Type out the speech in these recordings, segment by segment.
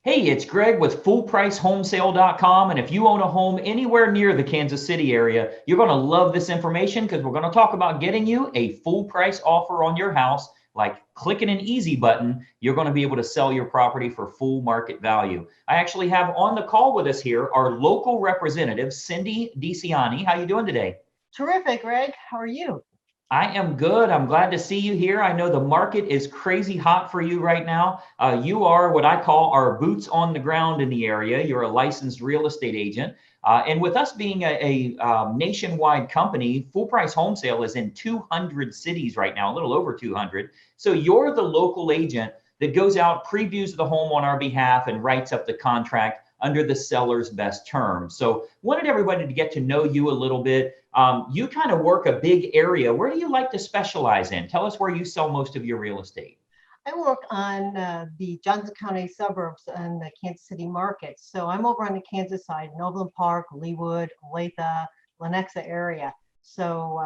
Hey, it's Greg with FullPriceHomesale.com. And if you own a home anywhere near the Kansas City area, you're going to love this information because we're going to talk about getting you a full price offer on your house. Like clicking an easy button, you're going to be able to sell your property for full market value. I actually have on the call with us here our local representative, Cindy DeCiani. How you doing today? Terrific, Greg. How are you? I am good. I'm glad to see you here. I know the market is crazy hot for you right now. You are what I call our boots on the ground in the area. You're a licensed real estate agent. And with us being a nationwide company, Full Price Home Sale is in 200 cities right now, a little over 200. So you're the local agent that goes out, previews the home on our behalf, and writes up the contract under the seller's best terms. So wanted everybody to get to know you a little bit. You kind of work a big area. Where do you like to specialize in? Tell us where you sell most of your real estate. I work on the Johnson County suburbs and the Kansas City market. So I'm over on the Kansas side, Noblin Park, Leawood, Olathe, Lenexa area. So,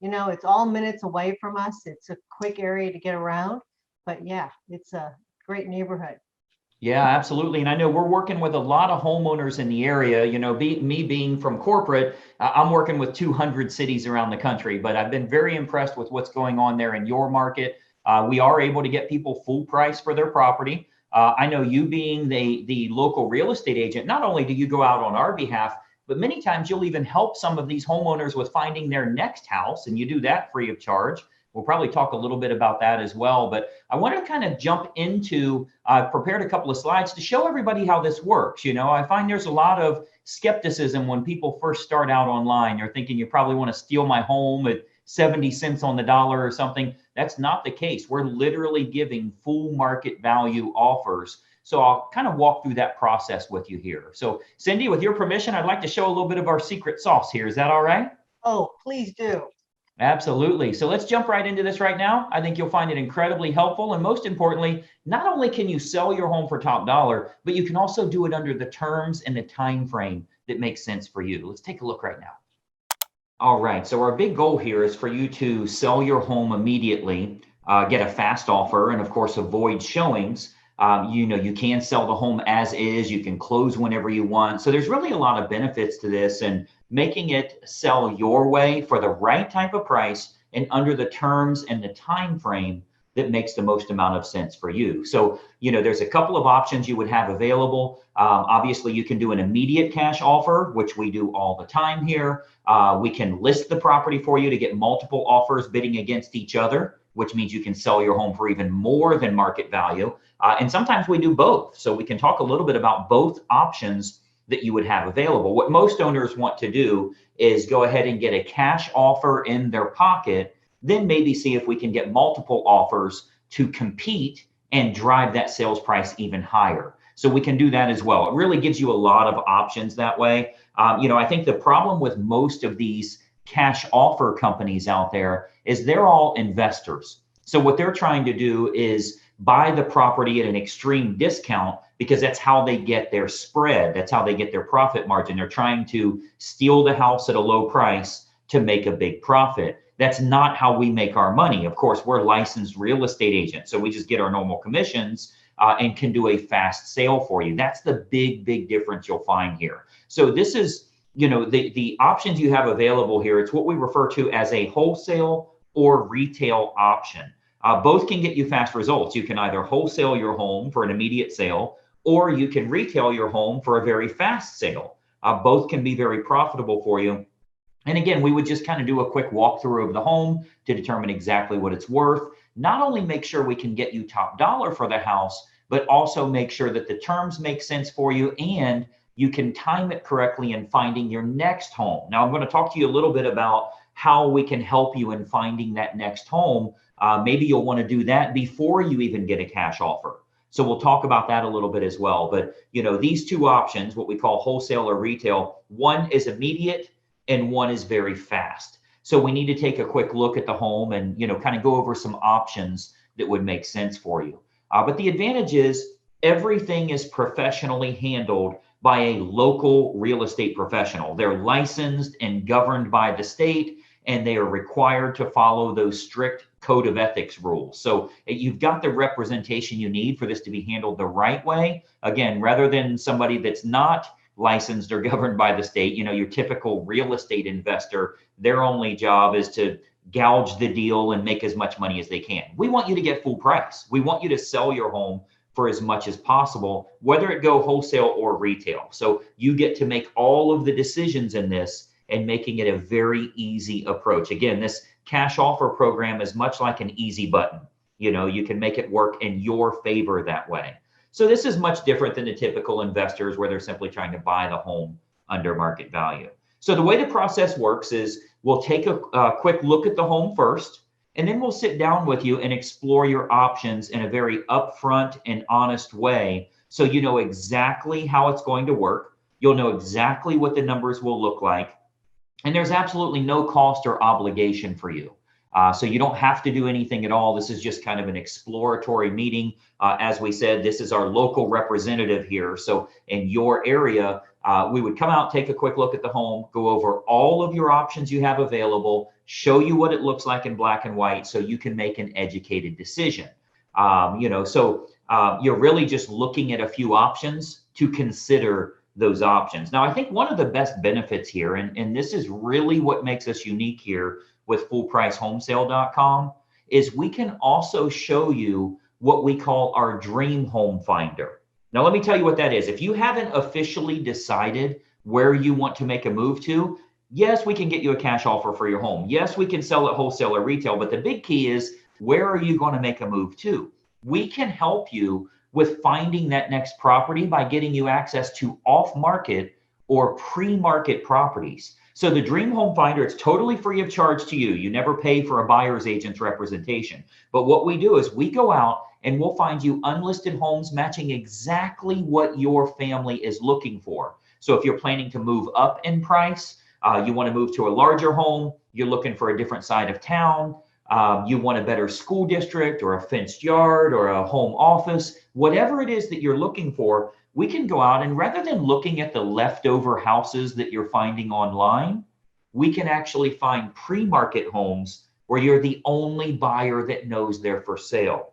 it's all minutes away from us. It's a quick area to get around. But yeah, it's a great neighborhood. Yeah, absolutely. And I know we're working with a lot of homeowners in the area. Me being from corporate, I'm working with 200 cities around the country, but I've been very impressed with what's going on there in your market. We are able to get people full price for their property. I know you being the local real estate agent, not only do you go out on our behalf, but many times you'll even help some of these homeowners with finding their next house, and you do that free of charge. We'll probably talk a little bit about that as well. But I want to kind of jump into, I've prepared a couple of slides to show everybody how this works. I find there's a lot of skepticism when people first start out online. You're thinking you probably want to steal my home at 70 cents on the dollar or something. That's not the case. We're literally giving full market value offers. So I'll kind of walk through that process with you here. So Cindy, with your permission, I'd like to show a little bit of our secret sauce here. Is that all right? Oh, please do. Absolutely. So let's jump right into this right now. I think you'll find it incredibly helpful. And most importantly, not only can you sell your home for top dollar, but you can also do it under the terms and the time frame that makes sense for you. Let's take a look right now. All right. So our big goal here is for you to sell your home immediately, get a fast offer, and of course, avoid showings. You can sell the home as is. You can close whenever you want. So there's really a lot of benefits to this, and making it sell your way for the right type of price and under the terms and the time frame that makes the most amount of sense for you. So, there's a couple of options you would have available. Obviously, you can do an immediate cash offer, which we do all the time here. We can list the property for you to get multiple offers bidding against each other, which means you can sell your home for even more than market value. And sometimes we do both. So we can talk a little bit about both options that you would have available. What most owners want to do is go ahead and get a cash offer in their pocket, then maybe see if we can get multiple offers to compete and drive that sales price even higher. So we can do that as well. It really gives you a lot of options that way. I think the problem with most of these cash offer companies out there is they're all investors. So what they're trying to do is buy the property at an extreme discount because that's how they get their spread. That's how they get their profit margin. They're trying to steal the house at a low price to make a big profit. That's not how we make our money. Of course, we're licensed real estate agents, so we just get our normal commissions and can do a fast sale for you. That's the big difference you'll find here. So this is, the options you have available here. It's what we refer to as a wholesale or retail option. Both can get you fast results. You can either wholesale your home for an immediate sale, or you can retail your home for a very fast sale. Both can be very profitable for you. And again, we would just kind of do a quick walkthrough of the home to determine exactly what it's worth. Not only make sure we can get you top dollar for the house, but also make sure that the terms make sense for you and you can time it correctly in finding your next home. Now, I'm going to talk to you a little bit about how we can help you in finding that next home. Maybe you'll want to do that before you even get a cash offer. So we'll talk about that a little bit as well. But, these two options, what we call wholesale or retail, one is immediate and one is very fast. So we need to take a quick look at the home and, kind of go over some options that would make sense for you. But the advantage is everything is professionally handled by a local real estate professional. They're licensed and governed by the state, and they are required to follow those strict code of ethics rules. So you've got the representation you need for this to be handled the right way. Again, rather than somebody that's not licensed or governed by the state, your typical real estate investor, their only job is to gouge the deal and make as much money as they can. We want you to get full price. We want you to sell your home for as much as possible, whether it go wholesale or retail. So you get to make all of the decisions in this and making it a very easy approach. Again, this cash offer program is much like an easy button. You can make it work in your favor that way. So this is much different than the typical investors where they're simply trying to buy the home under market value. So the way the process works is we'll take a quick look at the home first, and then we'll sit down with you and explore your options in a very upfront and honest way. So you know exactly how it's going to work. You'll know exactly what the numbers will look like. And there's absolutely no cost or obligation for you. So you don't have to do anything at all. This is just kind of an exploratory meeting. As we said, this is our local representative here. So in your area, we would come out, take a quick look at the home, go over all of your options you have available, show you what it looks like in black and white so you can make an educated decision. You're really just looking at a few options to consider those options. Now, I think one of the best benefits here, and this is really what makes us unique here with FullPriceHomesale.com, is we can also show you what we call our dream home finder. Now, let me tell you what that is. If you haven't officially decided where you want to make a move to, yes, we can get you a cash offer for your home. Yes, we can sell it wholesale or retail, but the big key is, where are you going to make a move to? We can help you with finding that next property by getting you access to off-market or pre-market properties. So the Dream Home Finder, it's totally free of charge to you. You never pay for a buyer's agent's representation. But what we do is we go out and we'll find you unlisted homes matching exactly what your family is looking for. So if you're planning to move up in price, you want to move to a larger home, you're looking for a different side of town, you want a better school district or a fenced yard or a home office, whatever it is that you're looking for, we can go out and rather than looking at the leftover houses that you're finding online, we can actually find pre-market homes where you're the only buyer that knows they're for sale.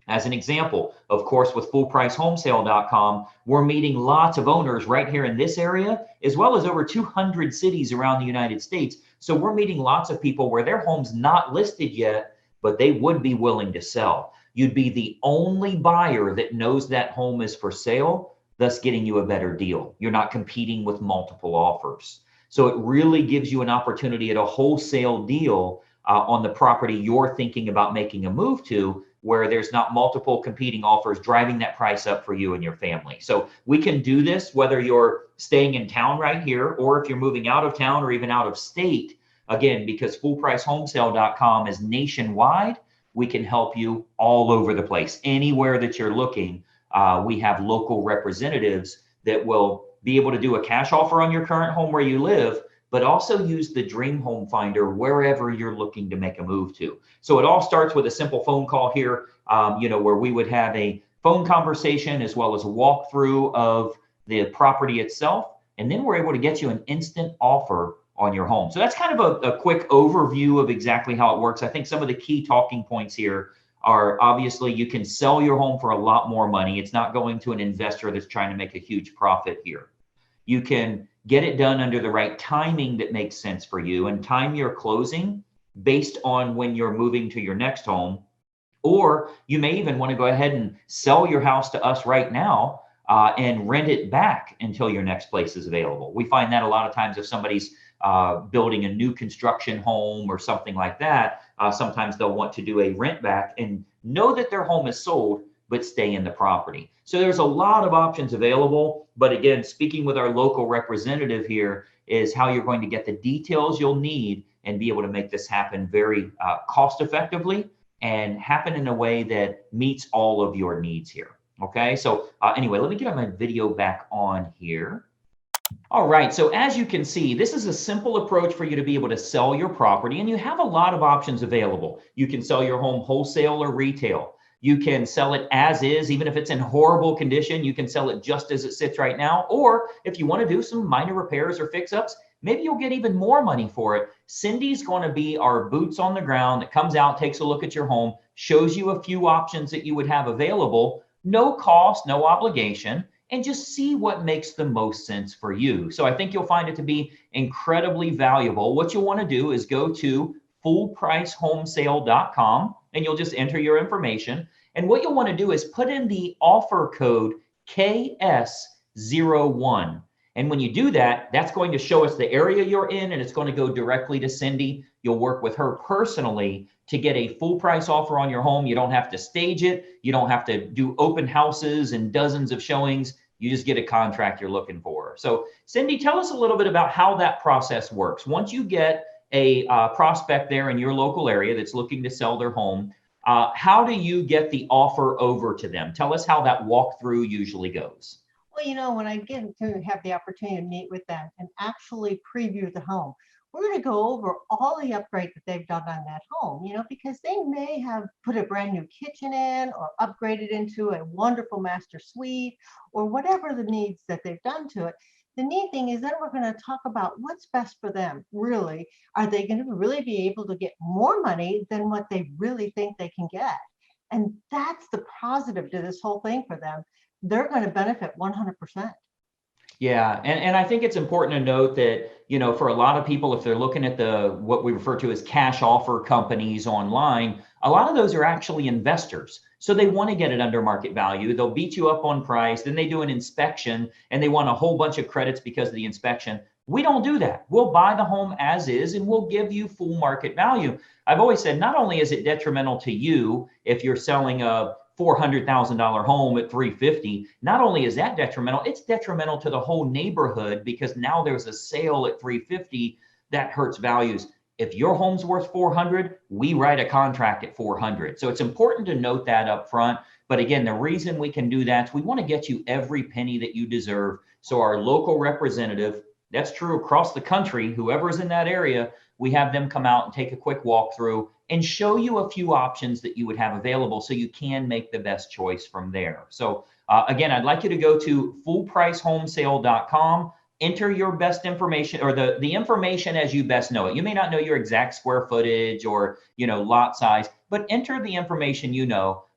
As an example, of course, with FullPriceHomesale.com, we're meeting lots of owners right here in this area, as well as over 200 cities around the United States. So we're meeting lots of people where their home's not listed yet, but they would be willing to sell. You'd be the only buyer that knows that home is for sale, thus getting you a better deal. You're not competing with multiple offers. So it really gives you an opportunity at a wholesale deal on the property you're thinking about making a move to, where there's not multiple competing offers driving that price up for you and your family. So we can do this whether you're staying in town right here, or if you're moving out of town or even out of state. Again, because FullPriceHomesale.com is nationwide, we can help you all over the place. Anywhere that you're looking, we have local representatives that will be able to do a cash offer on your current home where you live, but also use the Dream Home Finder wherever you're looking to make a move to. So it all starts with a simple phone call here, where we would have a phone conversation as well as a walkthrough of the property itself. And then we're able to get you an instant offer on your home. So that's kind of a quick overview of exactly how it works. I think some of the key talking points here are obviously you can sell your home for a lot more money. It's not going to an investor that's trying to make a huge profit here. You can get it done under the right timing that makes sense for you and time your closing based on when you're moving to your next home. Or you may even want to go ahead and sell your house to us right now and rent it back until your next place is available. We find that a lot of times if somebody's building a new construction home or something like that, sometimes they'll want to do a rent back and know that their home is sold, but stay in the property. So there's a lot of options available. But again, speaking with our local representative here is how you're going to get the details you'll need and be able to make this happen very cost effectively and happen in a way that meets all of your needs here. Okay, so anyway, let me get my video back on here. All right, so as you can see, this is a simple approach for you to be able to sell your property, and you have a lot of options available. You can sell your home wholesale or retail. You can sell it as is, even if it's in horrible condition, you can sell it just as it sits right now. Or if you want to do some minor repairs or fix-ups, maybe you'll get even more money for it. Cindy's going to be our boots on the ground that comes out, takes a look at your home, shows you a few options that you would have available, no cost, no obligation, and just see what makes the most sense for you. So I think you'll find it to be incredibly valuable. What you'll want to do is go to fullpricehomesale.com and you'll just enter your information. And what you'll want to do is put in the offer code KS01. And when you do that, that's going to show us the area you're in, and it's going to go directly to Cindy. You'll work with her personally to get a full price offer on your home. You don't have to stage it. You don't have to do open houses and dozens of showings. You just get a contract you're looking for. So Cindy, tell us a little bit about how that process works. Once you get a prospect there in your local area that's looking to sell their home, how do you get the offer over to them? Tell us how that walkthrough usually goes. Well, when I get to have the opportunity to meet with them and actually preview the home, we're going to go over all the upgrades that they've done on that home, because they may have put a brand new kitchen in or upgraded into a wonderful master suite or whatever the needs that they've done to it. The neat thing is then we're going to talk about what's best for them. Really, are they going to really be able to get more money than what they really think they can get? And that's the positive to this whole thing for them. They're going to benefit 100%. Yeah, and I think it's important to note that, for a lot of people, if they're looking at what we refer to as cash offer companies online, a lot of those are actually investors. So they want to get it under market value. They'll beat you up on price. Then they do an inspection and they want a whole bunch of credits because of the inspection. We don't do that. We'll buy the home as is and we'll give you full market value. I've always said, not only is it detrimental to you if you're selling a $400,000 home at $350,000, not only is that detrimental, it's detrimental to the whole neighborhood because now there's a sale at $350,000 that hurts values. If your home's worth $400,000, we write a contract at $400,000. So it's important to note that up front. But again, the reason we can do that is we want to get you every penny that you deserve. So our local representative, that's true across the country, whoever's in that area, we have them come out and take a quick walkthrough and show you a few options that you would have available so you can make the best choice from there. So again, I'd like you to go to fullpricehomesale.com, enter your best information or the information as you best know it. You may not know your exact square footage or lot size, but enter the information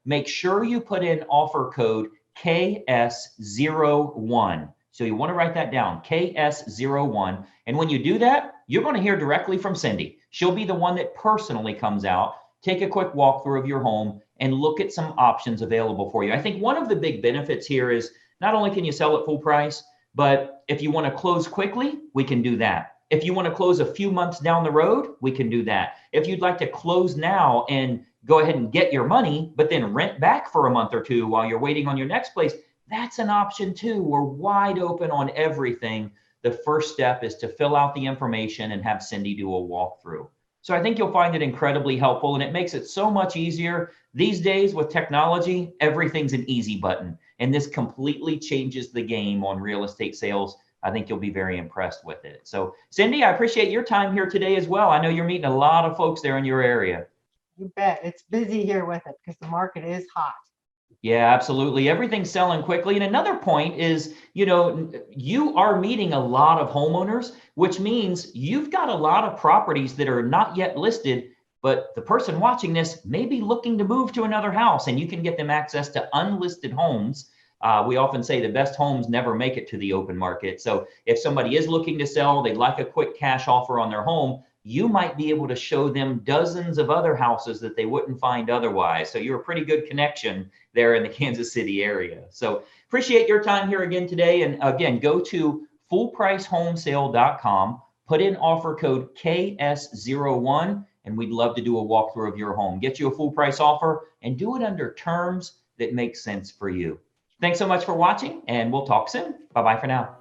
Make sure you put in offer code KS01. So you want to write that down, KS01. And when you do that, you're going to hear directly from Cindy. She'll be the one that personally comes out, take a quick walkthrough of your home and look at some options available for you. I think one of the big benefits here is not only can you sell at full price, but if you want to close quickly, we can do that. If you want to close a few months down the road, we can do that. If you'd like to close now and go ahead and get your money, but then rent back for a month or two while you're waiting on your next place, that's an option too. We're wide open on everything. The first step is to fill out the information and have Cindy do a walkthrough. So I think you'll find it incredibly helpful and it makes it so much easier. These days with technology, everything's an easy button. And this completely changes the game on real estate sales. I think you'll be very impressed with it. So Cindy, I appreciate your time here today as well. I know you're meeting a lot of folks there in your area. You bet. It's busy here with it because the market is hot. Yeah, absolutely. Everything's selling quickly. And another point is, you are meeting a lot of homeowners, which means you've got a lot of properties that are not yet listed, but the person watching this may be looking to move to another house and you can get them access to unlisted homes. We often say the best homes never make it to the open market. So if somebody is looking to sell, they'd like a quick cash offer on their home, you might be able to show them dozens of other houses that they wouldn't find otherwise. So you're a pretty good connection there in the Kansas City area. So appreciate your time here again today. And again, go to fullpricehomesale.com, put in offer code KS01, and we'd love to do a walkthrough of your home, get you a full price offer and do it under terms that make sense for you. Thanks so much for watching and we'll talk soon. Bye-bye for now.